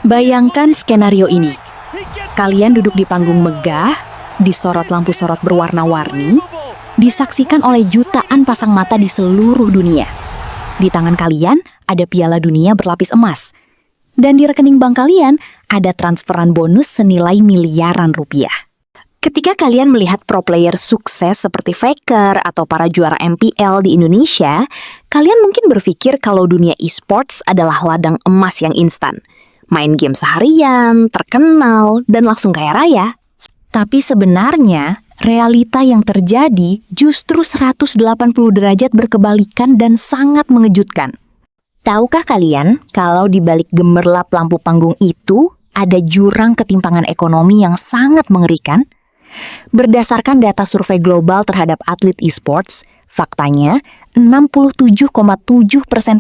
Bayangkan skenario ini. Kalian duduk di panggung megah, disorot lampu sorot berwarna-warni, disaksikan oleh jutaan pasang mata di seluruh dunia. Di tangan kalian ada piala dunia berlapis emas. Dan di rekening bank kalian ada transferan bonus senilai miliaran rupiah. Ketika kalian melihat pro player sukses seperti Faker atau para juara MPL di Indonesia, kalian mungkin berpikir kalau dunia e-sports adalah ladang emas yang instan. Main game seharian, terkenal, dan langsung kaya raya. Tapi sebenarnya, realita yang terjadi justru 180 derajat berkebalikan dan sangat mengejutkan. Tahukah kalian kalau di balik gemerlap lampu panggung itu ada jurang ketimpangan ekonomi yang sangat mengerikan? Berdasarkan data survei global terhadap atlet e-sports, faktanya 67,7%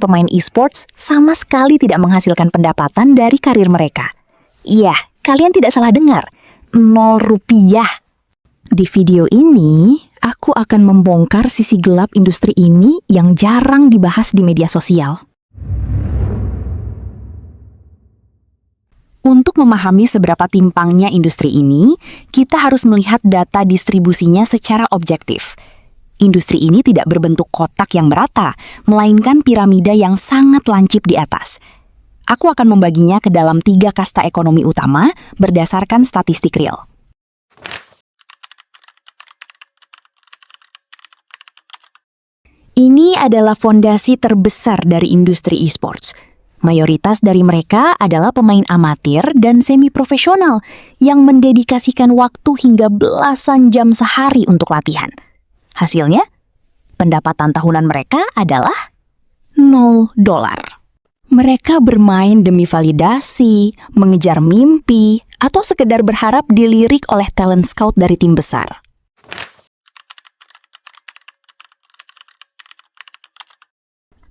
pemain e-sports sama sekali tidak menghasilkan pendapatan dari karir mereka. Iya, kalian tidak salah dengar, 0 rupiah. Di video ini, aku akan membongkar sisi gelap industri ini yang jarang dibahas di media sosial. Untuk memahami seberapa timpangnya industri ini, kita harus melihat data distribusinya secara objektif. Industri ini tidak berbentuk kotak yang merata, melainkan piramida yang sangat lancip di atas. Aku akan membaginya ke dalam 3 kasta ekonomi utama berdasarkan statistik real. Ini adalah fondasi terbesar dari industri e-sports. Mayoritas dari mereka adalah pemain amatir dan semi-profesional yang mendedikasikan waktu hingga belasan jam sehari untuk latihan. Hasilnya, pendapatan tahunan mereka adalah $0. Mereka bermain demi validasi, mengejar mimpi, atau sekedar berharap dilirik oleh talent scout dari tim besar.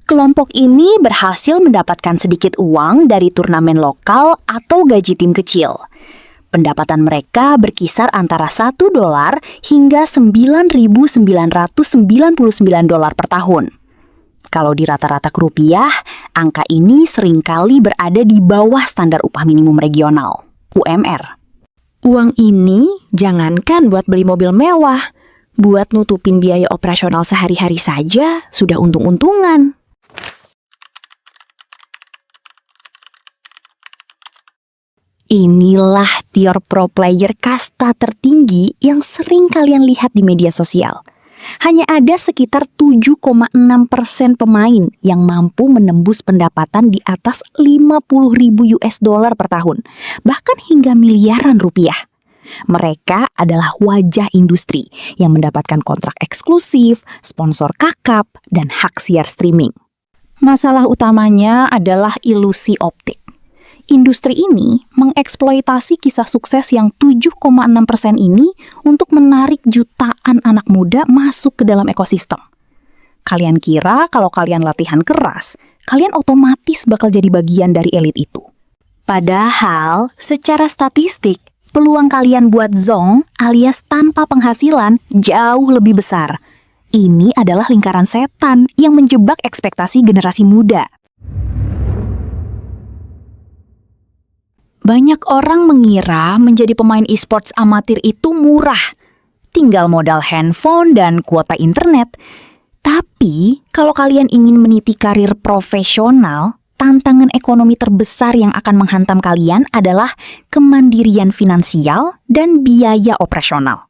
Kelompok ini berhasil mendapatkan sedikit uang dari turnamen lokal atau gaji tim kecil. Pendapatan mereka berkisar antara $1 hingga $9.999 per tahun. Kalau di rata-rata ke rupiah, angka ini seringkali berada di bawah standar upah minimum regional, UMR. Uang ini jangankan buat beli mobil mewah, buat nutupin biaya operasional sehari-hari saja sudah untung-untungan. Inilah tier pro player kasta tertinggi yang sering kalian lihat di media sosial. Hanya ada sekitar 7,6% pemain yang mampu menembus pendapatan di atas $50.000 per tahun, bahkan hingga miliaran rupiah. Mereka adalah wajah industri yang mendapatkan kontrak eksklusif, sponsor kakap, dan hak siar streaming. Masalah utamanya adalah ilusi optik. Industri ini mengeksploitasi kisah sukses yang 7,6% ini untuk menarik jutaan anak muda masuk ke dalam ekosistem. Kalian kira kalau kalian latihan keras, kalian otomatis bakal jadi bagian dari elit itu. Padahal, secara statistik, peluang kalian buat zonk alias tanpa penghasilan jauh lebih besar. Ini adalah lingkaran setan yang menjebak ekspektasi generasi muda. Banyak orang mengira menjadi pemain e-sports amatir itu murah. Tinggal modal handphone dan kuota internet. Tapi, kalau kalian ingin meniti karir profesional, tantangan ekonomi terbesar yang akan menghantam kalian adalah kemandirian finansial dan biaya operasional.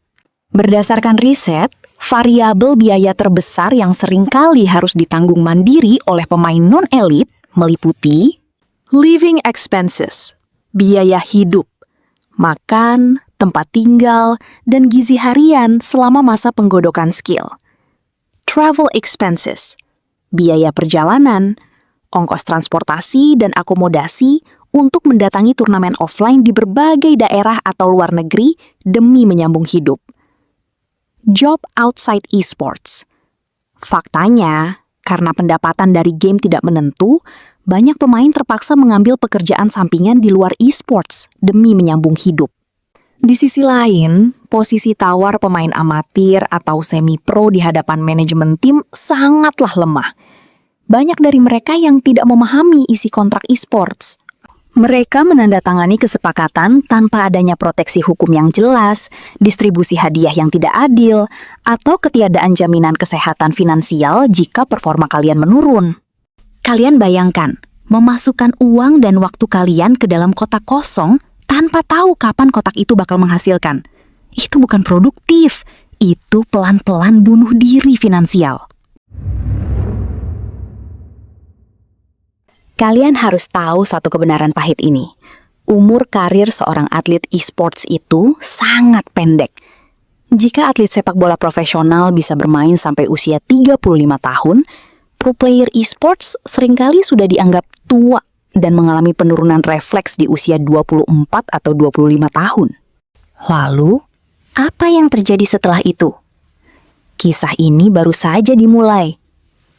Berdasarkan riset, variabel biaya terbesar yang seringkali harus ditanggung mandiri oleh pemain non-elit meliputi living expenses, biaya hidup, makan, tempat tinggal, dan gizi harian selama masa penggodokan skill. Travel expenses, biaya perjalanan, ongkos transportasi dan akomodasi untuk mendatangi turnamen offline di berbagai daerah atau luar negeri demi menyambung hidup. Job outside esports. Faktanya, karena pendapatan dari game tidak menentu, banyak pemain terpaksa mengambil pekerjaan sampingan di luar e-sports demi menyambung hidup. Di sisi lain, posisi tawar pemain amatir atau semi-pro di hadapan manajemen tim sangatlah lemah. Banyak dari mereka yang tidak memahami isi kontrak e-sports. Mereka menandatangani kesepakatan tanpa adanya proteksi hukum yang jelas, distribusi hadiah yang tidak adil, atau ketiadaan jaminan kesehatan finansial jika performa kalian menurun. Kalian bayangkan, memasukkan uang dan waktu kalian ke dalam kotak kosong tanpa tahu kapan kotak itu bakal menghasilkan. Itu bukan produktif, itu pelan-pelan bunuh diri finansial. Kalian harus tahu satu kebenaran pahit ini. Umur karir seorang atlet e-sports itu sangat pendek. Jika atlet sepak bola profesional bisa bermain sampai usia 35 tahun, pro player e-sports seringkali sudah dianggap tua dan mengalami penurunan refleks di usia 24 atau 25 tahun. Lalu, apa yang terjadi setelah itu? Kisah ini baru saja dimulai.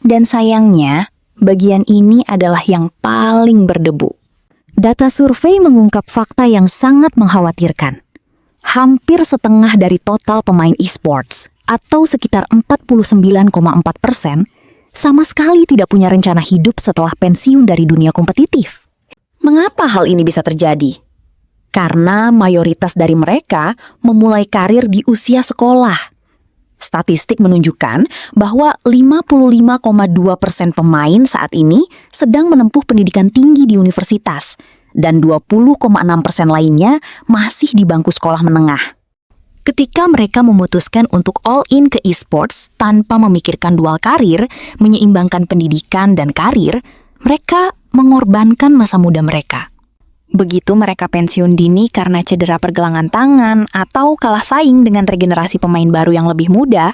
Dan sayangnya, bagian ini adalah yang paling berdebu. Data survei mengungkap fakta yang sangat mengkhawatirkan. Hampir setengah dari total pemain e-sports, atau sekitar 49,4%, sama sekali tidak punya rencana hidup setelah pensiun dari dunia kompetitif. Mengapa hal ini bisa terjadi? Karena mayoritas dari mereka memulai karir di usia sekolah. Statistik menunjukkan bahwa 55,2% pemain saat ini sedang menempuh pendidikan tinggi di universitas dan 20,6% lainnya masih di bangku sekolah menengah. Ketika mereka memutuskan untuk all in ke e-sports tanpa memikirkan dual karir, menyeimbangkan pendidikan dan karir, mereka mengorbankan masa muda mereka. Begitu mereka pensiun dini karena cedera pergelangan tangan atau kalah saing dengan regenerasi pemain baru yang lebih muda,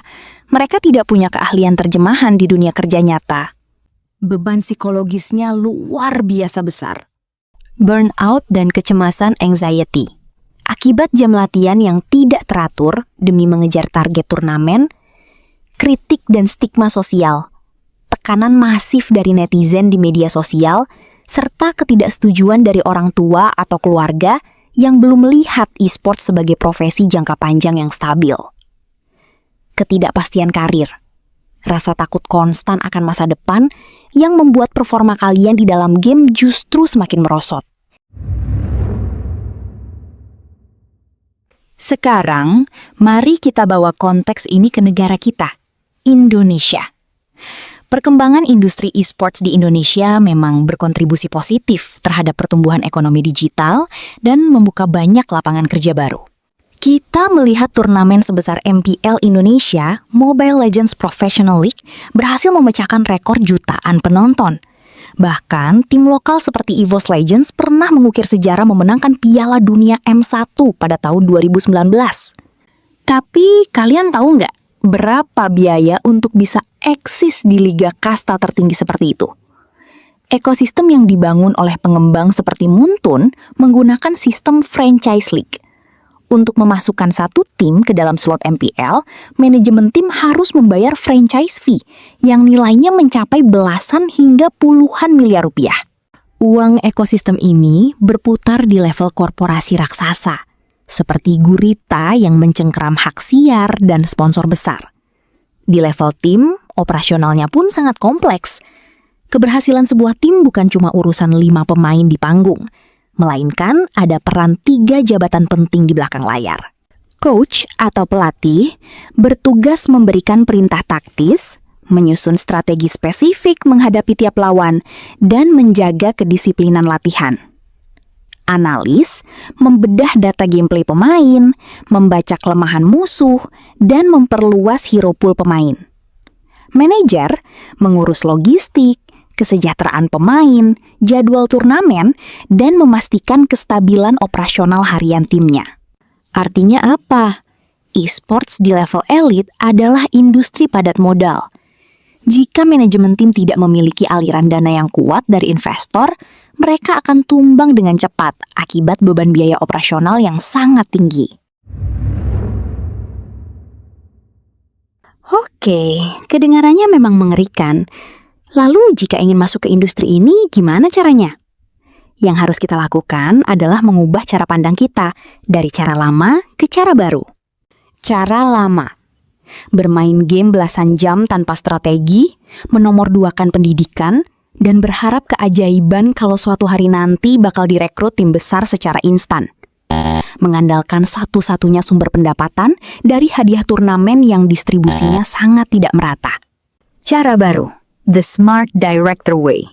mereka tidak punya keahlian terjemahan di dunia kerja nyata. Beban psikologisnya luar biasa besar. Burnout dan kecemasan anxiety. Akibat jam latihan yang tidak teratur demi mengejar target turnamen, kritik dan stigma sosial, tekanan masif dari netizen di media sosial, serta ketidaksetujuan dari orang tua atau keluarga yang belum melihat e-sport sebagai profesi jangka panjang yang stabil. Ketidakpastian karir, rasa takut konstan akan masa depan yang membuat performa kalian di dalam game justru semakin merosot. Sekarang, mari kita bawa konteks ini ke negara kita, Indonesia. Perkembangan industri e-sports di Indonesia memang berkontribusi positif terhadap pertumbuhan ekonomi digital dan membuka banyak lapangan kerja baru. Kita melihat turnamen sebesar MPL Indonesia, Mobile Legends Professional League, berhasil memecahkan rekor jutaan penonton. Bahkan, tim lokal seperti EVOS Legends pernah mengukir sejarah memenangkan Piala Dunia M1 pada tahun 2019. Tapi, kalian tahu nggak berapa biaya untuk bisa eksis di liga kasta tertinggi seperti itu? Ekosistem yang dibangun oleh pengembang seperti Muntun menggunakan sistem franchise league. Untuk memasukkan satu tim ke dalam slot MPL, manajemen tim harus membayar franchise fee yang nilainya mencapai belasan hingga puluhan miliar rupiah. Uang ekosistem ini berputar di level korporasi raksasa, seperti Gurita yang mencengkeram hak siar dan sponsor besar. Di level tim, operasionalnya pun sangat kompleks. Keberhasilan sebuah tim bukan cuma urusan 5 pemain di panggung, melainkan ada peran 3 jabatan penting di belakang layar. Coach atau pelatih bertugas memberikan perintah taktis, menyusun strategi spesifik menghadapi tiap lawan, dan menjaga kedisiplinan latihan. Analis membedah data gameplay pemain, membaca kelemahan musuh, dan memperluas hero pool pemain. Manajer mengurus logistik, kesejahteraan pemain, jadwal turnamen, dan memastikan kestabilan operasional harian timnya. Artinya apa? E-sports di level elit adalah industri padat modal. Jika manajemen tim tidak memiliki aliran dana yang kuat dari investor, mereka akan tumbang dengan cepat akibat beban biaya operasional yang sangat tinggi. Oke, kedengarannya memang mengerikan. Lalu jika ingin masuk ke industri ini, gimana caranya? Yang harus kita lakukan adalah mengubah cara pandang kita dari cara lama ke cara baru. Cara lama: bermain game belasan jam tanpa strategi, menomorduakan pendidikan, dan berharap keajaiban kalau suatu hari nanti bakal direkrut tim besar secara instan. Mengandalkan satu-satunya sumber pendapatan dari hadiah turnamen yang distribusinya sangat tidak merata. Cara baru, The Smart Director Way.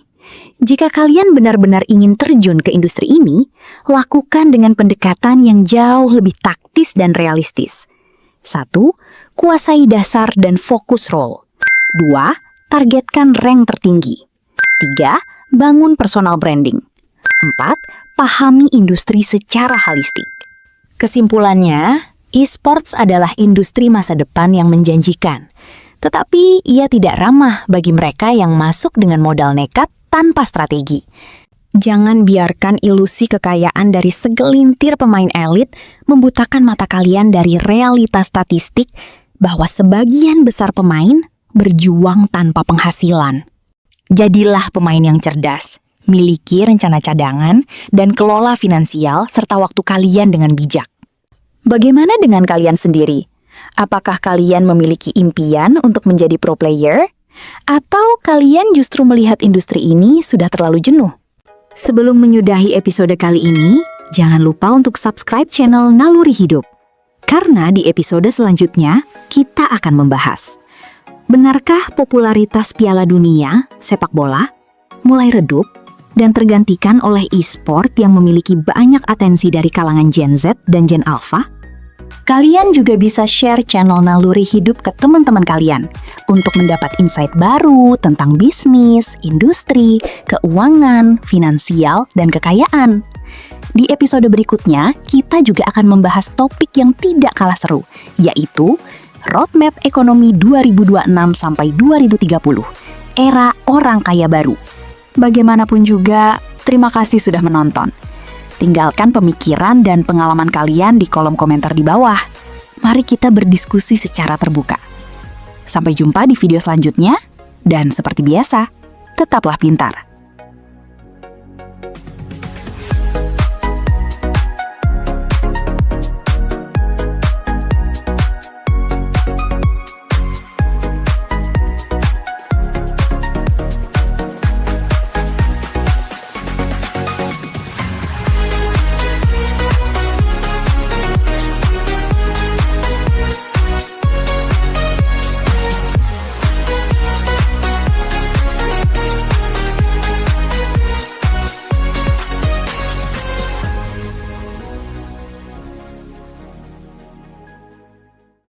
Jika kalian benar-benar ingin terjun ke industri ini, lakukan dengan pendekatan yang jauh lebih taktis dan realistis. 1. Kuasai dasar dan fokus role. 2. Targetkan rank tertinggi. 3. Bangun personal branding. 4. Pahami industri secara holistik. Kesimpulannya, e-sports adalah industri masa depan yang menjanjikan. Tetapi ia tidak ramah bagi mereka yang masuk dengan modal nekat tanpa strategi. Jangan biarkan ilusi kekayaan dari segelintir pemain elit membutakan mata kalian dari realitas statistik bahwa sebagian besar pemain berjuang tanpa penghasilan. Jadilah pemain yang cerdas. Miliki rencana cadangan dan kelola finansial serta waktu kalian dengan bijak. Bagaimana dengan kalian sendiri? Apakah kalian memiliki impian untuk menjadi pro player? Atau kalian justru melihat industri ini sudah terlalu jenuh? Sebelum menyudahi episode kali ini, jangan lupa untuk subscribe channel Naluri Hidup. Karena di episode selanjutnya, kita akan membahas, benarkah popularitas Piala Dunia sepak bola mulai redup dan tergantikan oleh e-sport yang memiliki banyak atensi dari kalangan Gen Z dan Gen Alpha? Kalian juga bisa share channel Naluri Hidup ke teman-teman kalian untuk mendapat insight baru tentang bisnis, industri, keuangan, finansial, dan kekayaan. Di episode berikutnya, kita juga akan membahas topik yang tidak kalah seru, yaitu Roadmap Ekonomi 2026 sampai 2030, era orang kaya baru. Bagaimanapun juga, terima kasih sudah menonton. Tinggalkan pemikiran dan pengalaman kalian di kolom komentar di bawah. Mari kita berdiskusi secara terbuka. Sampai jumpa di video selanjutnya, dan seperti biasa, tetaplah pintar.